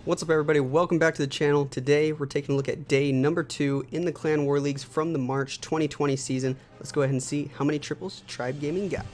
What's up, everybody? Welcome back to the channel. Today we're taking a look at day number 2 in the Clan War Leagues from the March 2020 season. Let's go ahead and see how many triples Tribe Gaming got.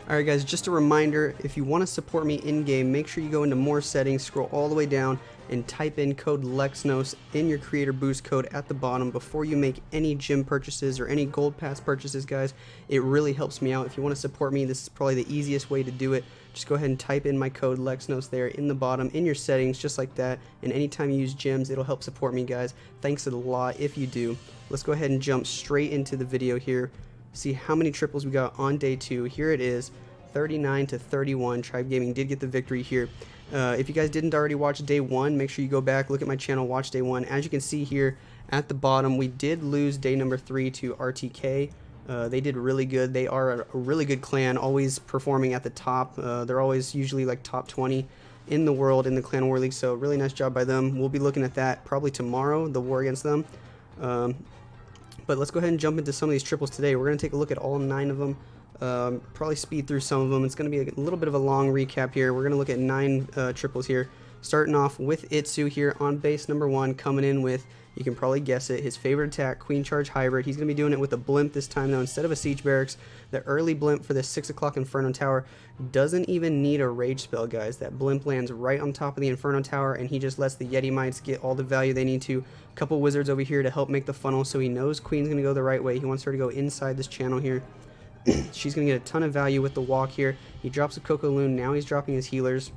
Alright guys, just a reminder, if you want to support me in-game, make sure you go into more settings, scroll all the way down, and type in code Lexnos in your creator boost code at the bottom before you make any gym purchases or any gold pass purchases, guys. It really helps me out. If you want to support me, this is probably the easiest way to do it. Just go ahead and type in my code Lexnos there in the bottom in your settings, just like that, and anytime you use gyms, it'll help support me, guys. Thanks a lot if you do. Let's go ahead and jump straight into the video here. See how many triples we got on day 2. Here it is, 39 to 31. Tribe Gaming did get the victory here. If you guys didn't already watch day 1, make sure you go back, look at my channel, watch day 1. As you can see here at the bottom, we did lose day number 3 to RTK. They did really good. They are a really good clan, always performing at the top. They're always usually like top 20 in the world in the Clan War League, so really nice job by them. We'll be looking at that probably tomorrow, the war against them. But let's go ahead and jump into some of these triples today. We're going to take a look at all 9 of them. Probably speed through some of them. It's going to be a little bit of a long recap here. We're going to look at 9 triples here. Starting off with iTzu here on base number 1, coming in with, you can probably guess it, his favorite attack, Queen Charge Hybrid. He's going to be doing it with a blimp this time, though, instead of a Siege Barracks. The early blimp for the 6 o'clock Inferno Tower doesn't even need a rage spell, guys. That blimp lands right on top of the Inferno Tower, and he just lets the Yeti Mites get all the value they need to. A couple wizards over here to help make the funnel, so he knows Queen's going to go the right way. He wants her to go inside this channel here. She's going to get a ton of value with the walk here. He drops a Coco Loon. Now he's dropping his healers.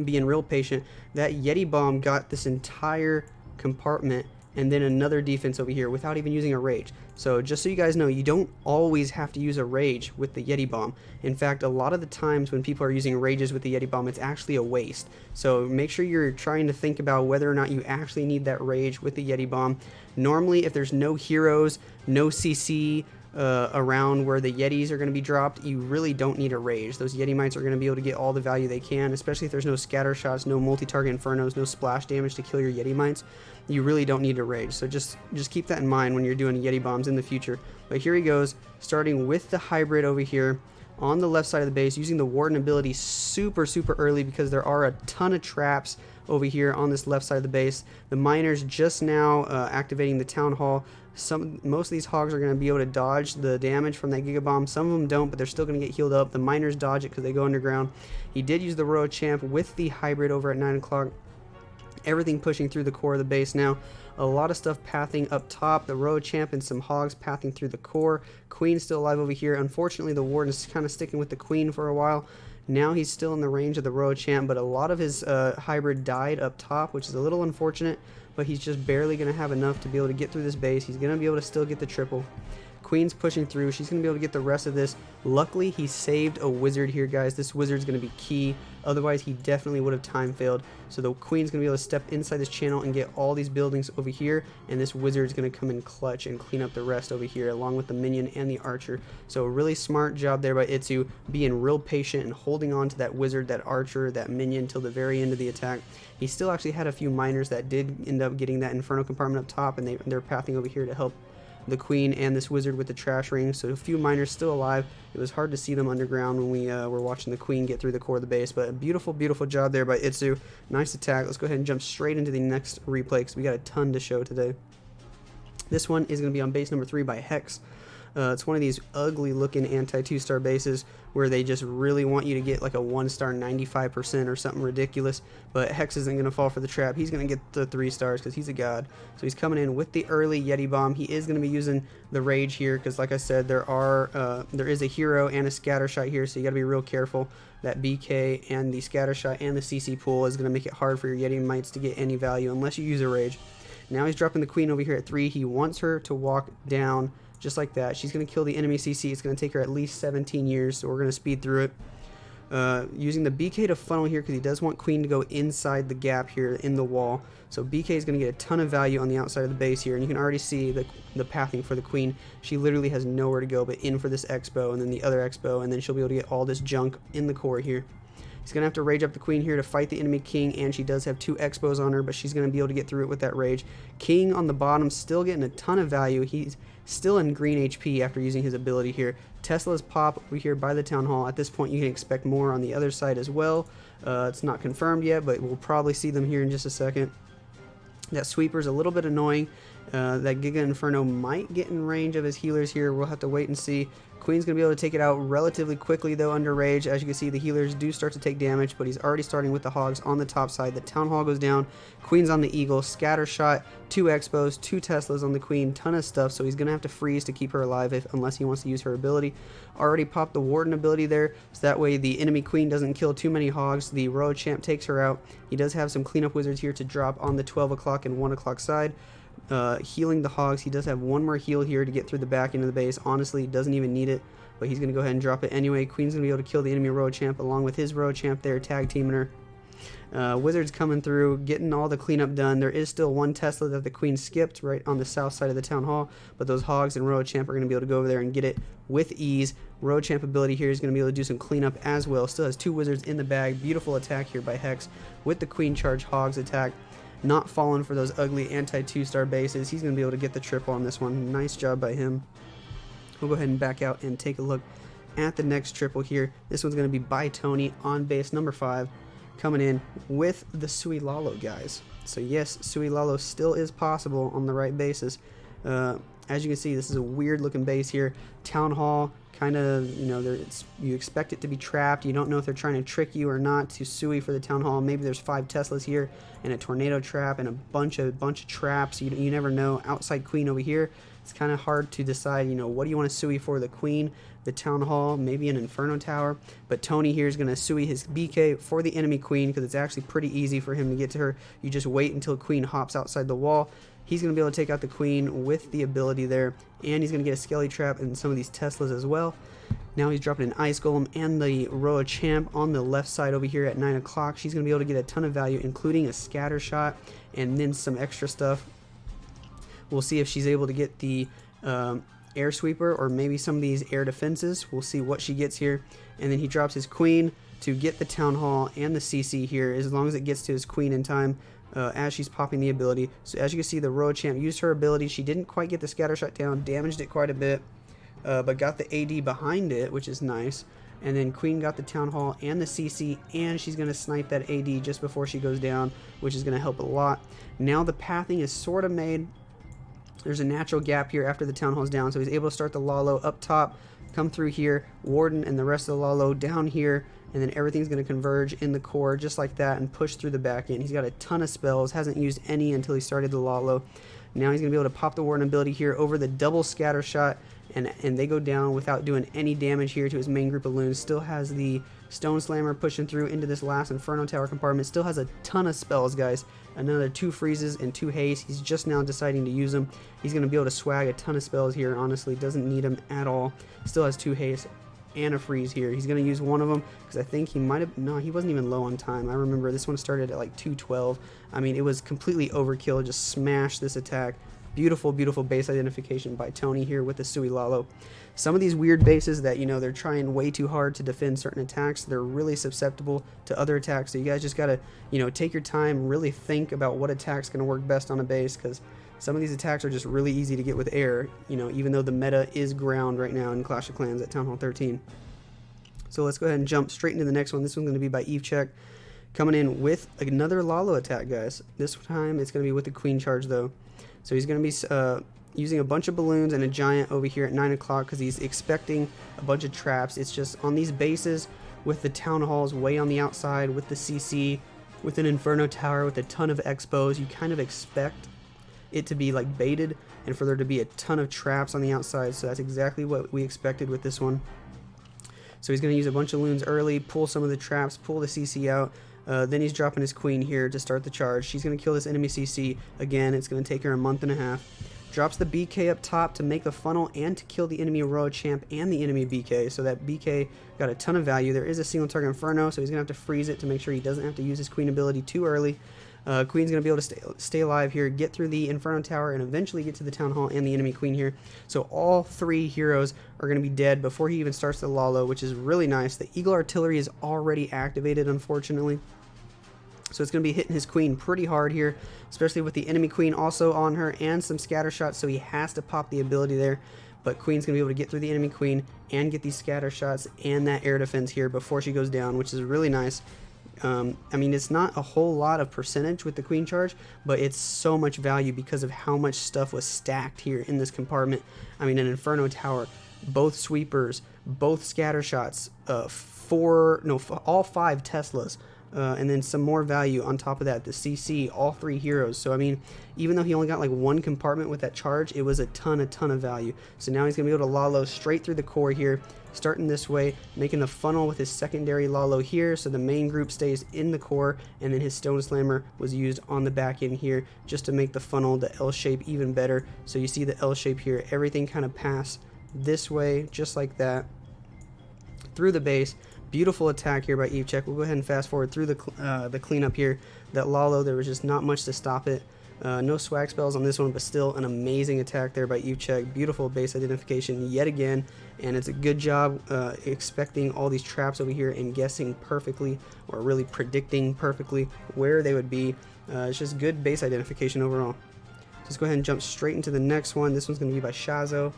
Being real patient. That Yeti Bomb got this entire compartment and then another defense over here without even using a rage. So just so you guys know, you don't always have to use a rage with the Yeti Bomb. In fact, a lot of the times when people are using rages with the Yeti Bomb, it's actually a waste. So make sure you're trying to think about whether or not you actually need that rage with the Yeti Bomb. Normally, if there's no heroes, no CC, around where the Yetis are going to be dropped, you really don't need a rage. Those Yeti Mites are going to be able to get all the value they can, especially if there's no scatter shots, no multi-target infernos, no splash damage to kill your Yeti Mites. You really don't need a rage, so just keep that in mind when you're doing Yeti bombs in the future. But here he goes, starting with the hybrid over here on the left side of the base, using the Warden ability super early because there are a ton of traps over here on this left side of the base. The miners just now activating the town hall. Most of these hogs are going to be able to dodge the damage from that Giga Bomb. Some of them don't, but they're still going to get healed up. The miners dodge it because they go underground. He did use the Royal Champ with the hybrid over at 9 o'clock. Everything pushing through the core of the base now. A lot of stuff pathing up top. The Royal Champ and some hogs pathing through the core. Queen's still alive over here. Unfortunately, the Warden's kind of sticking with the Queen for a while. Now he's still in the range of the Royal Champ, but a lot of his hybrid died up top, which is a little unfortunate, but he's just barely going to have enough to be able to get through this base. He's going to be able to still get the triple. Queen's pushing through. She's going to be able to get the rest of this. Luckily, he saved a wizard here, guys. This wizard's going to be key. Otherwise, he definitely would have time failed. So the Queen's going to be able to step inside this channel and get all these buildings over here. And this wizard's going to come in clutch and clean up the rest over here, along with the minion and the archer. So a really smart job there by iTzu, being real patient and holding on to that wizard, that archer, that minion till the very end of the attack. He still actually had a few miners that did end up getting that Inferno compartment up top, and they're pathing over here to help the Queen and this wizard with the trash ring. So a few miners still alive. It was hard to see them underground when we were watching the Queen get through the core of the base, but a beautiful job there by iTzu. Nice attack. Let's go ahead and jump straight into the next replay because we got a ton to show today. This one is going to be on base number 3 by Hex. It's one of these ugly looking anti 2-star bases where they just really want you to get like a 1-star 95% or something ridiculous, but Hex isn't going to fall for the trap. He's going to get the 3 stars because he's a god. So he's coming in with the early Yeti Bomb. He is going to be using the rage here because, like I said, there is a hero and a scatter shot here, so you got to be real careful. That BK and the scatter shot and the CC pool is going to make it hard for your Yeti Mites to get any value unless you use a rage. Now he's dropping the Queen over here at 3. He wants her to walk down just like that. She's going to kill the enemy CC. It's going to take her at least 17 years, so we're going to speed through it. Using the BK to funnel here because he does want Queen to go inside the gap here in the wall. So BK is going to get a ton of value on the outside of the base here, and you can already see the pathing for the Queen. She literally has nowhere to go but in for this Expo and then the other Expo, and then she'll be able to get all this junk in the core here. He's going to have to rage up the Queen here to fight the enemy King, and she does have 2 Expos on her, but she's going to be able to get through it with that rage. King on the bottom still getting a ton of value. He's still in green HP after using his ability here. Tesla's pop over here by the Town Hall. At this point, you can expect more on the other side as well. It's not confirmed yet, but we'll probably see them here in just a second. That Sweeper's a little bit annoying. That Giga Inferno might get in range of his healers here. We'll have to wait and see. Queen's going to be able to take it out relatively quickly, though, under rage. As you can see, the healers do start to take damage, but he's already starting with the hogs on the top side. The Town Hall goes down. Queen's on the Eagle. Scatter shot. 2 Expos. 2 Teslas on the Queen. Ton of stuff, so he's going to have to freeze to keep her alive unless he wants to use her ability. Already popped the Warden ability there, so that way the enemy Queen doesn't kill too many hogs. The Royal Champ takes her out. He does have some cleanup wizards here to drop on the 12 o'clock and 1 o'clock side. Healing the hogs. He does have one more heal here to get through the back end of the base. Honestly, he doesn't even need it, but he's going to go ahead and drop it anyway. Queen's going to be able to kill the enemy Royal Champ along with his Royal Champ there, tag teaming her. Wizards coming through, getting all the cleanup done. There is still one Tesla that the Queen skipped right on the south side of the Town Hall, but those hogs and Royal Champ are going to be able to go over there and get it with ease. Royal Champ ability here is going to be able to do some cleanup as well. Still has 2 wizards in the bag. Beautiful attack here by Hex with the Queen charge hogs attack. Not falling for those ugly anti-2-star bases. He's going to be able to get the triple on this one. Nice job by him. We'll go ahead and back out and take a look at the next triple here. This one's going to be by Tony on base number 5, coming in with the CWL guys. So yes, CWL still is possible on the right bases. As you can see, this is a weird looking base here. Town Hall, kind of, you know, you expect it to be trapped. You don't know if they're trying to trick you or not to Sui for the Town Hall. Maybe there's 5 Teslas here and a tornado trap and a bunch of traps. You never know. Outside Queen over here. It's kind of hard to decide, you know, what do you want to Sui for? The Queen, the Town Hall, maybe an Inferno Tower. But Tony here is going to Sui his BK for the enemy Queen because it's actually pretty easy for him to get to her. You just wait until Queen hops outside the wall. He's going to be able to take out the Queen with the ability there, and he's going to get a Skelly Trap and some of these Teslas as well. Now he's dropping an Ice Golem and the Royal Champ on the left side over here at 9 o'clock. She's going to be able to get a ton of value, including a Scatter Shot and then some extra stuff. We'll see if she's able to get the Air Sweeper or maybe some of these air defenses. We'll see what she gets here. And then he drops his Queen to get the Town Hall and the CC here, as long as it gets to his Queen in time. As she's popping the ability. So as you can see, the Royal Champ used her ability. She didn't quite get the Scatter Shot down, damaged it quite a bit, but got the AD behind it, which is nice. And then Queen got the Town Hall and the CC, and she's going to snipe that AD just before she goes down, which is going to help a lot. Now the pathing is sort of made. There's a natural gap here after the Town Hall's down, so he's able to start the Lalo up top, come through here, Warden and the rest of the Lalo down here, and then everything's going to converge in the core just like that and push through the back end. He's got a ton of spells, hasn't used any until he started the Lalo. Now he's going to be able to pop the Warden ability here over the double Scatter Shot, and they go down without doing any damage here to his main group of loons. Still has the Stone Slammer pushing through into this last Inferno Tower compartment. Still has a ton of spells, guys. Another 2 freezes and 2 haste. He's just now deciding to use them. He's going to be able to swag a ton of spells here, honestly. Doesn't need them at all. Still has 2 haste and a freeze here. He's going to use one of them because I think he might have... No, he wasn't even low on time. I remember this one started at like 212. I mean, it was completely overkill. Just smashed this attack. Beautiful, beautiful base identification by Tony here with the Sui Lalo. Some of these weird bases that, you know, they're trying way too hard to defend certain attacks, they're really susceptible to other attacks. So you guys just got to, you know, take your time, really think about what attack's going to work best on a base, because some of these attacks are just really easy to get with air, you know, even though the meta is ground right now in Clash of Clans at Town Hall 13. So let's go ahead and jump straight into the next one. This one's going to be by Eve Check, coming in with another Lalo attack, guys. This time it's going to be with the Queen charge, though. So he's going to be using a bunch of balloons and a giant over here at 9 o'clock because he's expecting a bunch of traps. It's just on these bases with the Town Halls way on the outside, with the CC, with an Inferno Tower, with a ton of expos, you kind of expect it to be like baited and for there to be a ton of traps on the outside. So that's exactly what we expected with this one. So he's going to use a bunch of loons early, pull some of the traps, pull the CC out. Then he's dropping his Queen here to start the charge. She's going to kill this enemy CC. Again, it's going to take her a month and a half. Drops the BK up top to make the funnel and to kill the enemy Royal Champ and the enemy BK. So that BK got a ton of value. There is a single target Inferno, so he's going to have to freeze it to make sure he doesn't have to use his Queen ability too early. Queen's going to be able to stay alive here, get through the Inferno Tower, and eventually get to the Town Hall and the enemy Queen here. So all 3 heroes are going to be dead before he even starts the Lalo, which is really nice. The Eagle Artillery is already activated, unfortunately. So it's going to be hitting his queen pretty hard here, especially with the enemy queen also on her and some scatter shots, so he has to pop the ability there. But queen's going to be able to get through the enemy queen and get these scatter shots and that air defense here before she goes down, which is really nice. I mean, it's not a whole lot of percentage with the queen charge, but it's so much value because of how much stuff was stacked here in this compartment. I mean, an Inferno Tower, both sweepers, both scatter shots, all 5 Teslas, and then some more value on top of that, the CC, all 3 heroes. So I mean, even though he only got like 1 compartment with that charge, it was a ton of value. So now he's gonna be able to Lalo straight through the core here, starting this way, making the funnel with his secondary Lalo here, so the main group stays in the core, and then his Stone Slammer was used on the back end here just to make the funnel, the L shape, even better. So you see the L shape here, everything kind of pass this way, just like that, through the base. Beautiful attack here by Evechek. We'll go ahead and fast forward through the cleanup here. That Lalo, there was just not much to stop it. No swag spells on this one, but still an amazing attack there by Evechek. Beautiful base identification yet again, and it's a good job expecting all these traps over here and guessing perfectly, or really predicting perfectly where they would be. It's just good base identification overall. Let's go ahead and jump straight into the next one. This one's going to be by Shazo.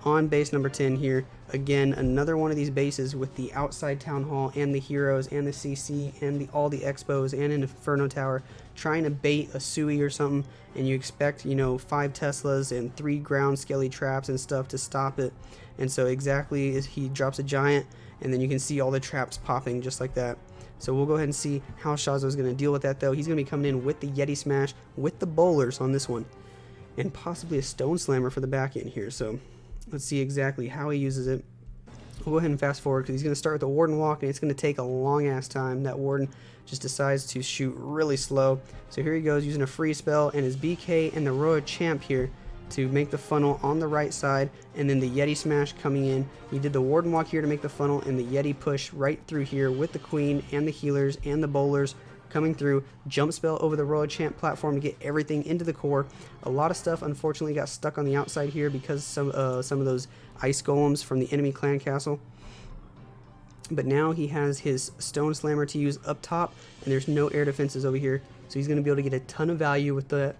On base number 10 here, again, another one of these bases with the outside town hall and the heroes and the CC and all the expos and an Inferno Tower, trying to bait a Sui or something, and you expect, you know, 5 Teslas and 3 ground skelly traps and stuff to stop it. And so exactly as he drops a giant, and then you can see all the traps popping just like that. So we'll go ahead and see how Shazo is going to deal with that, though. He's going to be coming in with the Yeti Smash, with the bowlers on this one, and possibly a Stone Slammer for the back end here. So let's see exactly how he uses it. We'll go ahead and fast forward because he's going to start with the Warden Walk, and it's going to take a long ass time. That Warden just decides to shoot really slow. So here he goes using a free spell and his BK and the Royal Champ here to make the funnel on the right side, and then the Yeti Smash coming in. He did the Warden Walk here to make the funnel, and the Yeti push right through here with the Queen and the healers and the bowlers coming through. Jump spell over the Royal Champ platform to get everything into the core. A lot of stuff unfortunately got stuck on the outside here because some of those ice golems from the enemy clan castle. But now he has his Stone Slammer to use up top, and there's no air defenses over here, so he's going to be able to get a ton of value with that.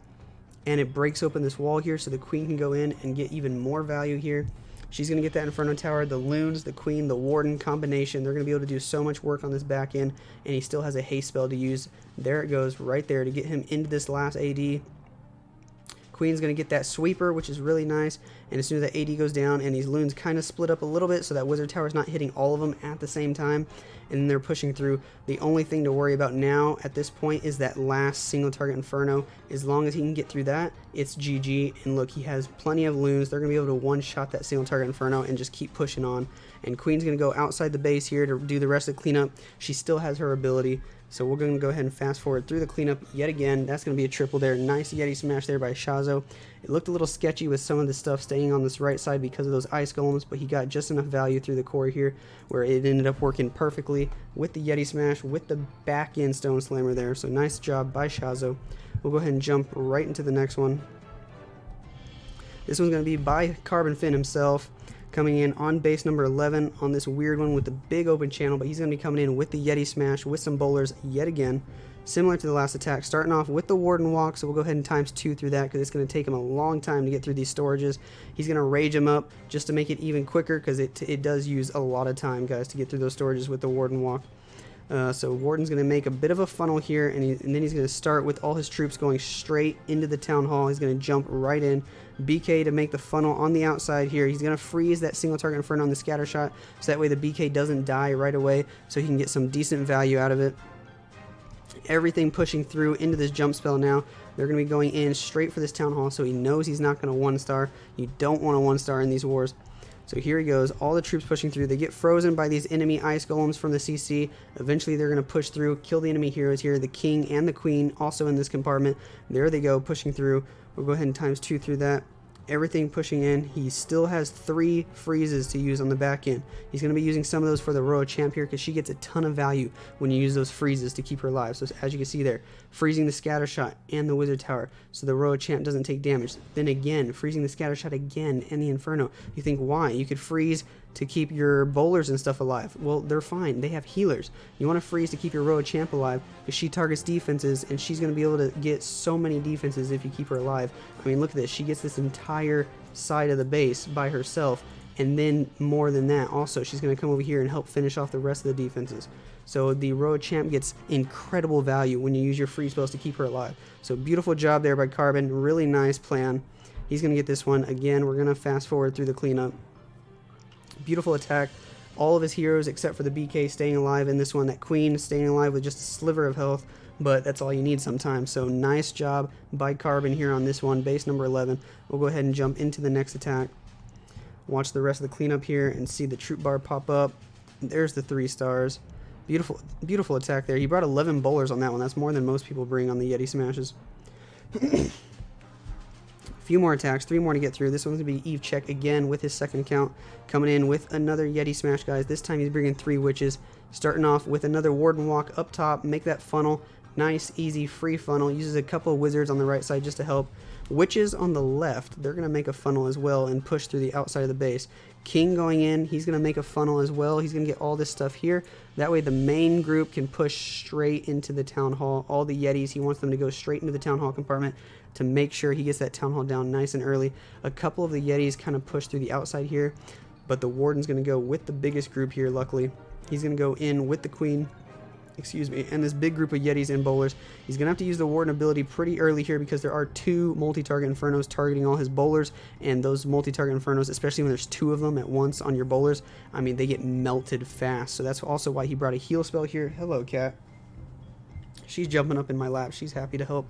And it breaks open this wall here so the Queen can go in and get even more value here. She's going to get that Inferno Tower, the Loons, the Queen, the Warden combination. They're going to be able to do so much work on this back end, and he still has a haste spell to use. There it goes right there to get him into this last AD. Queen's going to get that sweeper, which is really nice, and as soon as that AD goes down and these Loons kind of split up a little bit so that Wizard Tower is not hitting all of them at the same time, and then they're pushing through. The only thing to worry about now at this point is that last single target Inferno. As long as he can get through that, it's GG. And look, he has plenty of Loons. They're going to be able to one-shot that single target Inferno and just keep pushing on. And Queen's going to go outside the base here to do the rest of the cleanup. She still has her ability, so we're going to go ahead and fast forward through the cleanup yet again. That's going to be a triple there. Nice Yeti Smash there by Shazo. It looked a little sketchy with some of the stuff staying on this right side because of those ice golems, but he got just enough value through the core here where it ended up working perfectly with the Yeti Smash, with the back end Stone Slammer there. So nice job by Shazo. We'll go ahead and jump right into the next one. This one's going to be by Carbon Fin himself, coming in on base number 11 on this weird one with the big open channel, but he's going to be coming in with the Yeti Smash with some bowlers yet again, similar to the last attack, starting off with the Warden Walk. So we'll go ahead and times 2 through that because it's going to take him a long time to get through these storages. He's going to rage him up just to make it even quicker because it does use a lot of time, guys, to get through those storages with the Warden Walk. So Warden's going to make a bit of a funnel here, and then he's going to start with all his troops going straight into the town hall. He's going to jump right in. BK to make the funnel on the outside here. He's going to freeze that single target Inferno on the scatter shot, so that way the BK doesn't die right away, so he can get some decent value out of it. Everything pushing through into this jump spell now. They're going to be going in straight for this town hall, so he knows he's not going to 1-star. You don't want to 1-star in these wars. So here he goes, all the troops pushing through. They get frozen by these enemy ice golems from the CC. Eventually they're going to push through, kill the enemy heroes here. The King and the Queen also in this compartment. There they go, pushing through. We'll go ahead and times 2 through that. Everything pushing in. He still has 3 freezes to use on the back end. He's going to be using some of those for the Royal Champ here because she gets a ton of value when you use those freezes to keep her alive. So as you can see there, freezing the scatter shot and the Wizard Tower so the Royal Champ doesn't take damage. Then again, freezing the scatter shot again and the Inferno. You think, why? You could freeze to keep your bowlers and stuff alive. Well, they're fine. They have healers. You want to freeze to keep your Roa Champ alive because she targets defenses, and she's going to be able to get so many defenses if you keep her alive. I mean, look at this. She gets this entire side of the base by herself, and then more than that, also, she's going to come over here and help finish off the rest of the defenses. So the Roa Champ gets incredible value when you use your free spells to keep her alive. So beautiful job there by Carbon. Really nice plan. He's going to get this one. Again, we're going to fast forward through the cleanup. Beautiful attack. All of his heroes except for the BK staying alive in this one. That Queen staying alive with just a sliver of health, but that's all you need sometimes. So nice job by Carbon here on this one, base number 11. We'll go ahead and jump into the next attack. Watch the rest of the cleanup here and see the troop bar pop up. There's the 3 stars. Beautiful, beautiful attack there. He brought 11 bowlers on that one. That's more than most people bring on the Yeti Smashes. Few more attacks, 3 more to get through. This one's going to be Eve Check again with his second count. Coming in with another Yeti Smash, guys. This time he's bringing 3 witches. Starting off with another Warden Walk up top. Make that funnel. Nice, easy, free funnel. Uses a couple of wizards on the right side just to help. Witches on the left, they're going to make a funnel as well and push through the outside of the base. King going in, he's going to make a funnel as well. He's going to get all this stuff here. That way the main group can push straight into the town hall. All the Yetis, he wants them to go straight into the town hall compartment to make sure he gets that town hall down nice and early. A couple of the Yetis kind of push through the outside here, but the Warden's going to go with the biggest group here, luckily. He's going to go in with the Queen. Excuse me, and this big group of Yetis and bowlers. He's going to have to use the Warden ability pretty early here because there are 2 multi-target Infernos targeting all his bowlers, and those multi-target Infernos, especially when there's 2 of them at once on your bowlers, I mean, they get melted fast. So that's also why he brought a heal spell here. Hello, cat. She's jumping up in my lap. She's happy to help.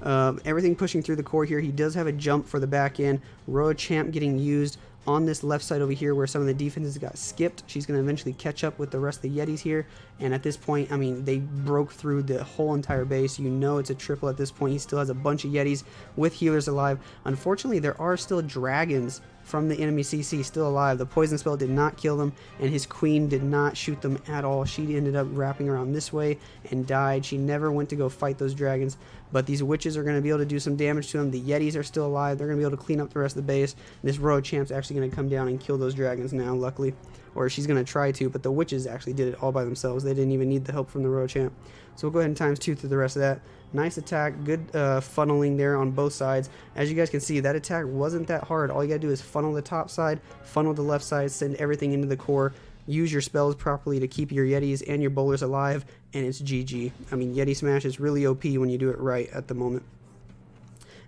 Everything pushing through the core here. He does have a jump for the back end. Roa Champ getting used on this left side over here where some of the defenses got skipped. She's going to eventually catch up with the rest of the Yetis here, and at this point, I mean, they broke through the whole entire base. You know it's a triple at this point. He still has a bunch of Yetis with healers alive. Unfortunately, there are still dragons from the enemy CC still alive. The poison spell did not kill them, and his Queen did not shoot them at all. She ended up wrapping around this way and died. She never went to go fight those dragons, but these witches are going to be able to do some damage to them. The Yetis are still alive. They're going to be able to clean up the rest of the base. This Roa Champ's actually going to come down and kill those dragons now, luckily. Or she's going to try to, but the witches actually did it all by themselves. They didn't even need the help from the Roa Champ. So we'll go ahead and times 2 through the rest of that. Nice attack, good funneling there on both sides. As you guys can see, that attack wasn't that hard. All you gotta do is funnel the top side, funnel the left side, send everything into the core, use your spells properly to keep your Yetis and your bowlers alive, and it's GG. I mean, Yeti Smash is really OP when you do it right at the moment.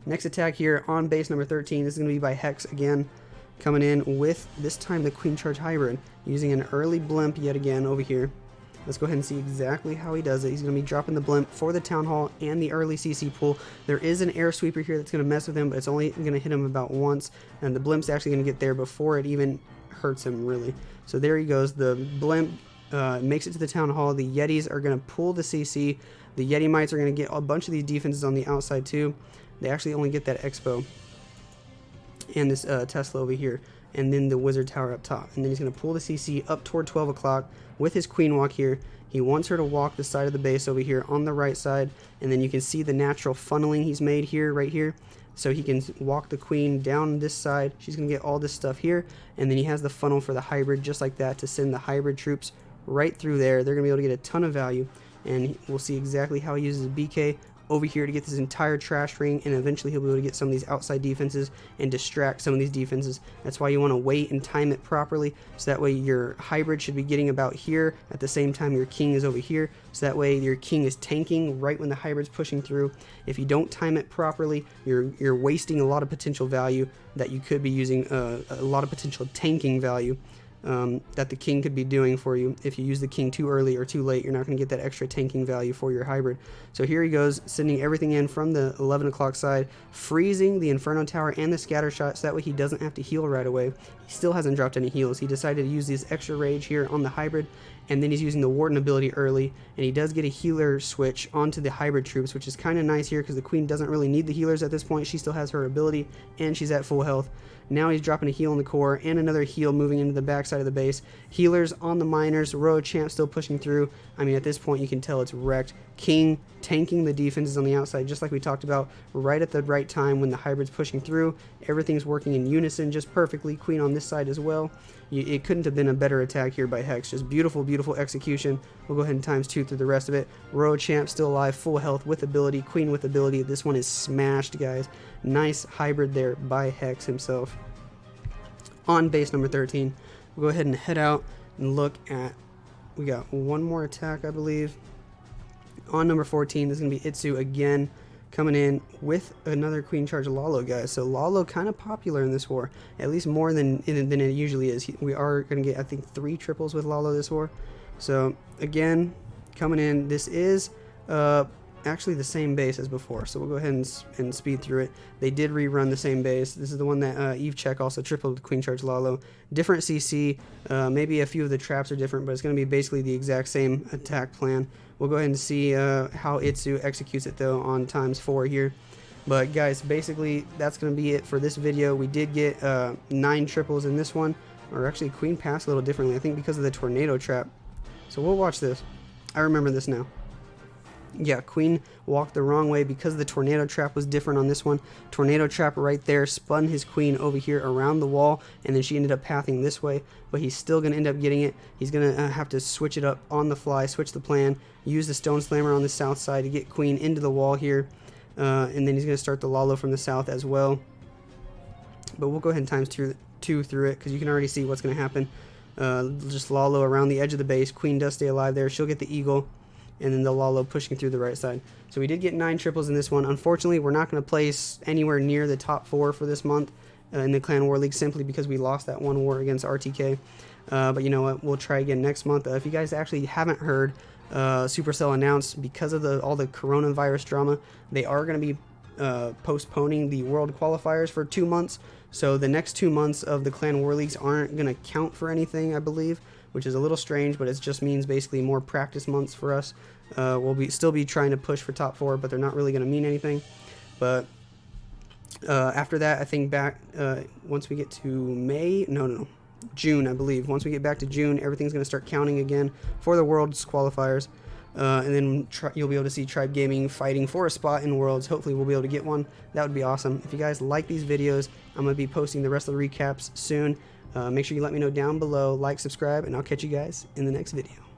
Next attack here on base number 13. This is gonna be by Hex again, coming in with, this time, the Queen Charge Hybrid, using an early blimp yet again over here. Let's go ahead and see exactly how he does it. He's going to be dropping the blimp for the Town Hall and the early CC pool. There is an air sweeper here that's going to mess with him, but it's only going to hit him about once, and the blimp's actually going to get there before it even hurts him, really. So there he goes. The blimp makes it to the Town Hall. The Yetis are going to pull the CC. The Yeti Mites are going to get a bunch of these defenses on the outside, too. They actually only get that Expo and this Tesla over here, and then the Wizard Tower up top. And then he's going to pull the CC up toward 12 o'clock with his Queen Walk here. He wants her to walk the side of the base over here on the right side, and then you can see the natural funneling he's made here, right here. So he can walk the Queen down this side. She's going to get all this stuff here, and then he has the funnel for the hybrid just like that to send the hybrid troops right through there. They're going to be able to get a ton of value, and we'll see exactly how he uses BK over here to get this entire trash ring, and eventually he'll be able to get some of these outside defenses and distract some of these defenses. That's why you want to wait and time it properly, so that way your hybrid should be getting about here at the same time your king is over here, so that way your king is tanking right when the hybrid's pushing through. If you don't time it properly, you're wasting a lot of potential value that you could be using, a lot of potential tanking value that the king could be doing for you. If you use the king too early or too late, you're not going to get that extra tanking value for your hybrid. So here he goes, sending everything in from the 11 o'clock side, freezing the Inferno Tower and the scatter shot, so that way he doesn't have to heal right away. He still hasn't dropped any heals. He decided to use this extra rage here on the hybrid, and then he's using the Warden ability early, and he does get a healer switch onto the hybrid troops, which is kind of nice here because the Queen doesn't really need the healers at this point. She still has her ability, and she's at full health. Now he's dropping a heal in the core and another heal moving into the back side of the base. Healers on the miners. Roa Champ still pushing through. I mean, at this point, you can tell it's wrecked. King tanking the defenses on the outside, just like we talked about, right at the right time when the hybrid's pushing through. Everything's working in unison just perfectly. Queen on this this side as well. It couldn't have been a better attack here by Hex. Just beautiful, beautiful execution. We'll go ahead and times 2 through the rest of it. Royal Champ still alive, full health with ability, Queen with ability. This one is smashed, guys. Nice hybrid there by Hex himself. On base number 13, we'll go ahead and head out and look at, we got one more attack, I believe. On number 14, this is going to be iTzu again, coming in with another Queen Charge Lalo, guys. So Lalo kind of popular in this war, at least more than it usually is. We are going to get, I think, 3 triples with Lalo this war. So again, coming in, this is actually the same base as before. So we'll go ahead and speed through it. They did rerun the same base. This is the one that Eve Check also tripled with Queen Charge Lalo. Different CC, maybe a few of the traps are different, but it's going to be basically the exact same attack plan. We'll go ahead and see how iTzu executes it though on times 4 here. But guys, basically that's going to be it for this video. We did get 9 triples in this one, or actually Queen passed a little differently, I think because of the tornado trap. So we'll watch this. I remember this now. Yeah, Queen walked the wrong way because the tornado trap was different on this one. Tornado trap right there spun his Queen over here around the wall, and then she ended up pathing this way, but he's still going to end up getting it. He's going to have to switch it up on the fly, switch the plan, use the Stone Slammer on the south side to get Queen into the wall here, and then he's going to start the Lalo from the south as well. But we'll go ahead and times 2 through it because you can already see what's going to happen. Just Lalo around the edge of the base. Queen does stay alive there. She'll get the Eagle, and then the Lalo pushing through the right side. So we did get 9 triples in this one. Unfortunately, we're not going to place anywhere near the top 4 for this month in the Clan War League simply because we lost that one war against RTK. But you know what? We'll try again next month. If you guys actually haven't heard, Supercell announced because of all the coronavirus drama, they are going to be postponing the World Qualifiers for 2 months. So the next 2 months of the Clan War Leagues aren't going to count for anything, I believe, which is a little strange, but it just means basically more practice months for us. We'll still be trying to push for top 4, but they're not really going to mean anything. But after that, I think once we get to June, I believe. Once we get back to June, everything's going to start counting again for the Worlds qualifiers. And then you'll be able to see Tribe Gaming fighting for a spot in Worlds. Hopefully we'll be able to get one. That would be awesome. If you guys like these videos, I'm going to be posting the rest of the recaps soon. Make sure you let me know down below, like, subscribe, and I'll catch you guys in the next video.